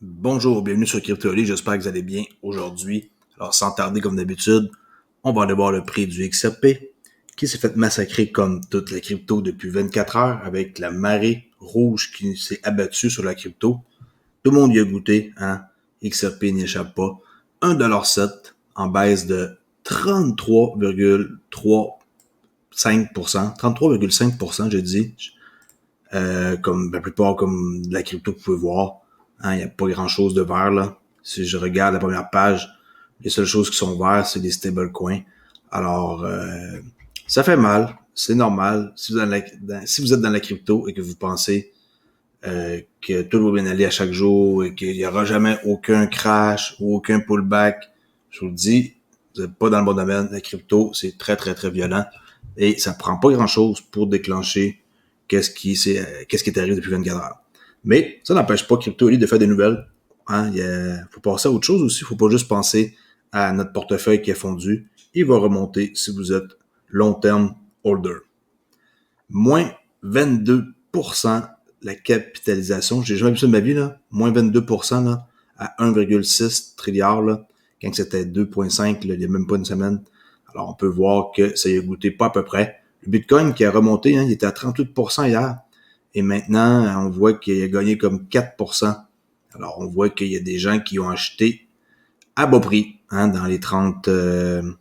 Bonjour, bienvenue sur Crypto.ly, j'espère que vous allez bien aujourd'hui. Alors sans tarder comme d'habitude, on va aller voir le prix du XRP qui s'est fait massacrer comme toute la crypto depuis 24 heures avec la marée rouge qui s'est abattue sur la crypto. Tout le monde y a goûté, hein? XRP n'y échappe pas. 1,7$ en baisse de 33,35%. 33,5%, j'ai dit. Comme la plupart comme de la crypto que vous pouvez voir. Hein, il n'y a pas grand-chose de vert, là. Si je regarde la première page, les seules choses qui sont vertes, c'est des stablecoins. Alors, ça fait mal. C'est normal. Si vous êtes dans la crypto et que vous pensez que tout va bien aller à chaque jour et qu'il n'y aura jamais aucun crash ou aucun pullback, je vous le dis, vous n'êtes pas dans le bon domaine. La crypto, c'est très, très, très violent. Et ça prend pas grand-chose pour déclencher qu'est-ce qui est arrivé depuis 24 heures. Mais ça n'empêche pas Crypto.ly de faire des nouvelles. Hein? Faut passer à autre chose aussi. Faut pas juste penser à notre portefeuille qui a fondu. Il va remonter si vous êtes long-term holder. Moins 22% la capitalisation. J'ai jamais vu ça de ma vie, là. Moins 22% là, à 1,6 trilliard, là, quand c'était 2,5 là, il n'y a même pas une semaine. Alors, on peut voir que ça y a goûté pas à peu près. Le Bitcoin qui a remonté, hein, il était à 38% hier. Et maintenant, on voit qu'il a gagné comme 4%. Alors, on voit qu'il y a des gens qui ont acheté à bas prix, hein, dans les 30, on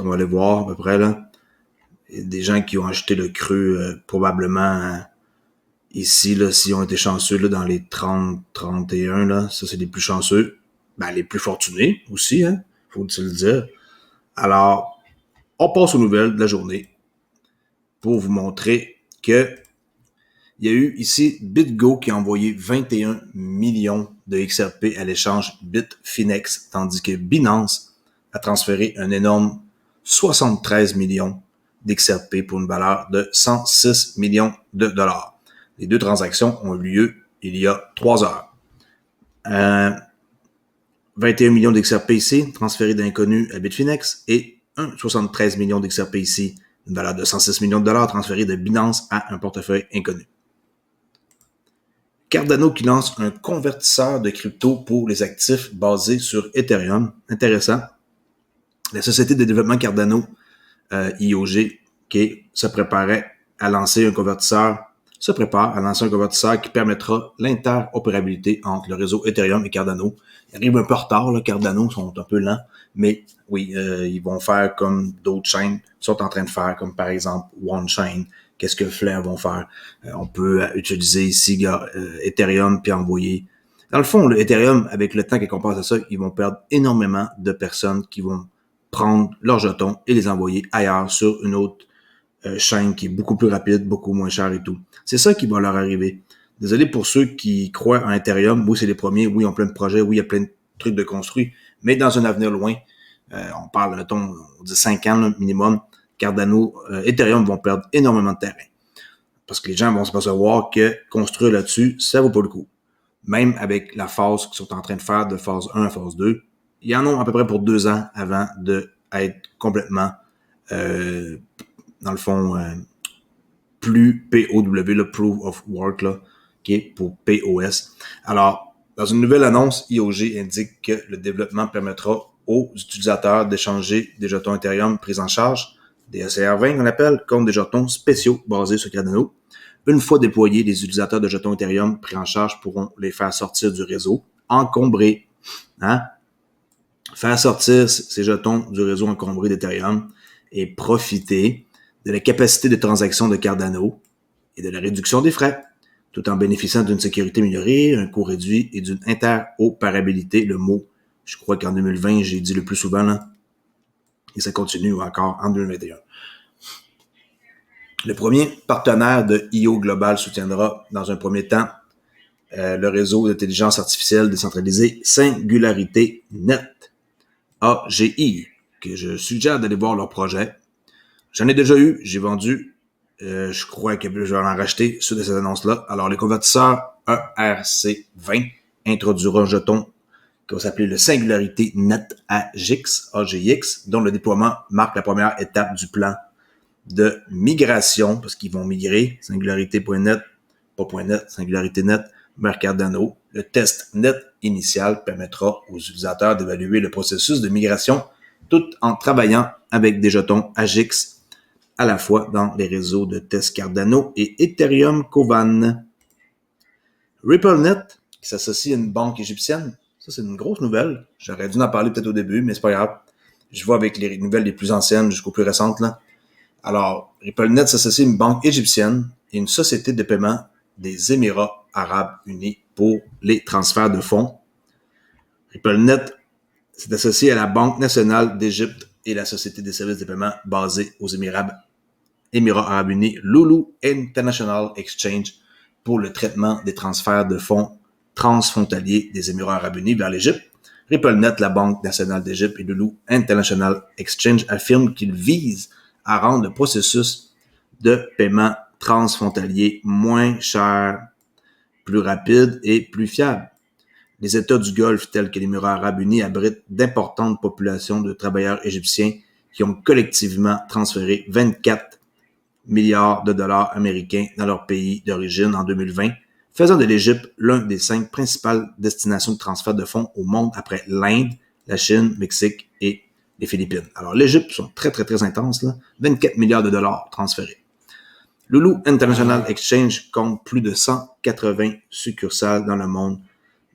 va aller voir à peu près, là. Il y a des gens qui ont acheté le cru, probablement, ici, là, s'ils ont été chanceux, là, dans les 30, 31, là. Ça, c'est les plus chanceux. Ben, les plus fortunés aussi, hein. Faut-il le dire. Alors, on passe aux nouvelles de la journée pour vous montrer que il y a eu ici BitGo qui a envoyé 21 millions de XRP à l'échange Bitfinex, tandis que Binance a transféré un énorme 73 millions d'XRP pour une valeur de 106 millions de dollars. Les deux transactions ont eu lieu il y a 3 heures. 21 millions d'XRP ici, transférés d'inconnus à Bitfinex, et 73 millions d'XRP ici, une valeur de 106 millions de dollars transférée de Binance à un portefeuille inconnu. Cardano qui lance un convertisseur de crypto pour les actifs basés sur Ethereum. Intéressant. La société de développement Cardano, IOG, qui se prépare à lancer un convertisseur qui permettra l'interopérabilité entre le réseau Ethereum et Cardano. Ils arrivent un peu en retard, là, Cardano sont un peu lents, mais oui, ils vont faire comme d'autres chaînes sont en train de faire, comme par exemple OneChain. Qu'est-ce que Flare vont faire? On peut utiliser ici Ethereum puis envoyer. Dans le fond, le Ethereum, avec le temps qu'on passe à ça, ils vont perdre énormément de personnes qui vont prendre leurs jetons et les envoyer ailleurs sur une autre chaîne qui est beaucoup plus rapide, beaucoup moins cher et tout. C'est ça qui va leur arriver. Désolé pour ceux qui croient en Ethereum. Oui, c'est les premiers. Oui, ils ont plein de projets. Oui, il y a plein de trucs de construits. Mais dans un avenir loin, on parle, mettons, on dit 5 ans là, minimum, Cardano, Ethereum vont perdre énormément de terrain. Parce que les gens vont se percevoir que construire là-dessus, ça vaut pas le coup. Même avec la phase qu'ils sont en train de faire de phase 1 à phase 2, il y en a à peu près pour 2 ans avant d'être complètement, dans le fond, plus POW, le Proof of Work, là, qui est pour POS. Alors, dans une nouvelle annonce, IOG indique que le développement permettra aux utilisateurs d'échanger des jetons Ethereum pris en charge, des ECR20 qu'on appelle, contre des jetons spéciaux basés sur Cardano. Une fois déployés, les utilisateurs de jetons Ethereum pris en charge pourront les faire sortir du réseau, encombrés. Hein? Faire sortir ces jetons du réseau encombré d'Ethereum et profiter de la capacité de transaction de Cardano et de la réduction des frais, tout en bénéficiant d'une sécurité améliorée, un coût réduit et d'une interopérabilité, le mot, je crois qu'en 2020, j'ai dit le plus souvent, là, et ça continue encore en 2021. Le premier partenaire de IO Global soutiendra, dans un premier temps, le réseau d'intelligence artificielle décentralisée Singularité Net, AGI, que je suggère d'aller voir leur projet. J'en ai déjà eu, j'ai vendu, je crois que je vais en racheter suite à cette annonce-là. Alors, le convertisseur ERC20 introduira un jeton qui va s'appeler le Singularité Net AGX, dont le déploiement marque la première étape du plan de migration, parce qu'ils vont migrer, singularité.net, pas .net, singularité net, Cardano. Le test net initial permettra aux utilisateurs d'évaluer le processus de migration tout en travaillant avec des jetons AGIX à la fois dans les réseaux de test Cardano et Ethereum Kovan. RippleNet, qui s'associe à une banque égyptienne, ça c'est une grosse nouvelle. J'aurais dû en parler peut-être au début, mais c'est pas grave. Je vais avec les nouvelles les plus anciennes jusqu'aux plus récentes, là. Alors, RippleNet s'associe à une banque égyptienne et une société de paiement des Émirats arabes unis pour les transferts de fonds. RippleNet s'est associé à la Banque nationale d'Égypte et la société des services de paiement basée aux Émirats arabes unis, Lulu International Exchange, pour le traitement des transferts de fonds transfrontaliers des Émirats arabes unis vers l'Égypte. RippleNet, la Banque nationale d'Égypte et Lulu International Exchange affirment qu'ils visent à rendre le processus de paiement transfrontalier moins cher, plus rapide et plus fiable. Les États du Golfe, tels que l'Émirat arabe uni, abritent d'importantes populations de travailleurs égyptiens qui ont collectivement transféré 24 milliards de dollars américains dans leur pays d'origine en 2020, faisant de l'Égypte l'un des 5 principales destinations de transfert de fonds au monde après l'Inde, la Chine, le Mexique et les Philippines. Alors, l'Égypte sont très, très, très intenses, là. 24 milliards de dollars transférés. Lulu International Exchange compte plus de 180 succursales dans le monde,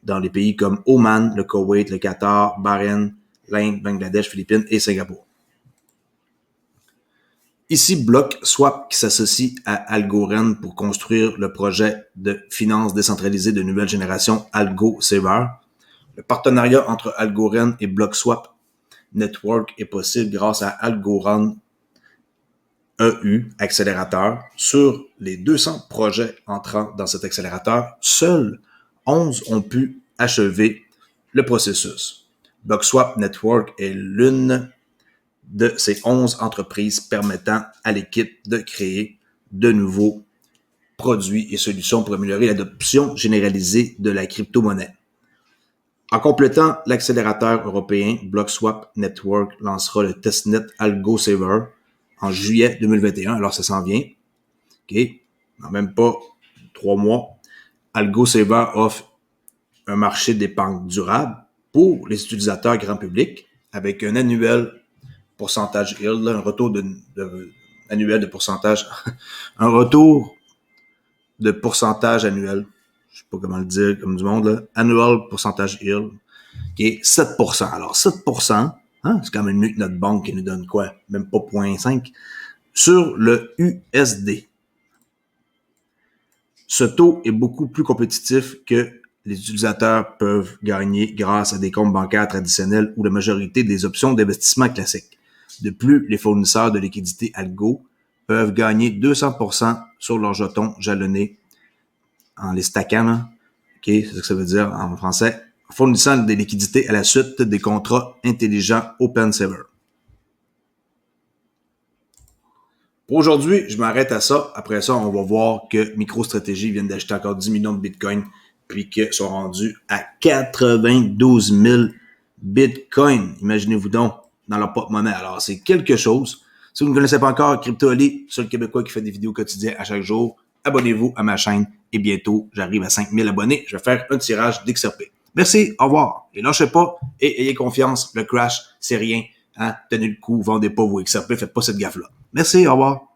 dans les pays comme Oman, le Koweït, le Qatar, Bahreïn, l'Inde, Bangladesh, Philippines et Singapour. Ici, BlockSwap qui s'associe à Algorand pour construire le projet de finance décentralisée de nouvelle génération AlgoSaver. Le partenariat entre Algorand et BlockSwap Network est possible grâce à Algorand EU accélérateur. Sur les 200 projets entrant dans cet accélérateur, seuls 11 ont pu achever le processus. BlockSwap Network est l'une de ces 11 entreprises permettant à l'équipe de créer de nouveaux produits et solutions pour améliorer l'adoption généralisée de la crypto-monnaie. En complétant l'accélérateur européen, BlockSwap Network lancera le testnet AlgoSaver en juillet 2021. Alors, ça s'en vient. OK? En même pas 3 mois. AlgoSaver offre un marché d'épargne durable pour les utilisateurs grand public avec un annuel pourcentage yield, un retour annuel de pourcentage, un retour de pourcentage annuel, je sais pas comment le dire comme du monde, là, annual percentage yield, qui est 7%. Alors 7%, c'est quand même mieux que notre banque qui nous donne quoi? Même pas 0,5 sur le USD. Ce taux est beaucoup plus compétitif que les utilisateurs peuvent gagner grâce à des comptes bancaires traditionnels ou la majorité des options d'investissement classiques. De plus, les fournisseurs de liquidités Algo peuvent gagner 200% sur leurs jetons jalonnés en les stackant. Là. OK, c'est ce que ça veut dire en français. Fournissant des liquidités à la suite des contrats intelligents OpenSaver. Pour aujourd'hui, je m'arrête à ça. Après ça, on va voir que MicroStrategy vient d'acheter encore 10 millions de Bitcoin puis qu'ils sont rendus à 92 000 Bitcoin. Imaginez-vous donc dans leur porte-monnaie. Alors, c'est quelque chose. Si vous ne connaissez pas encore CryptoOli, seul Québécois qui fait des vidéos quotidiennes à chaque jour, abonnez-vous à ma chaîne et bientôt, j'arrive à 5000 abonnés. Je vais faire un tirage d'XRP. Merci, au revoir. Et lâchez pas et ayez confiance. Le crash, c'est rien. Tenez le coup, vendez pas vos XRP, faites pas cette gaffe-là. Merci, au revoir.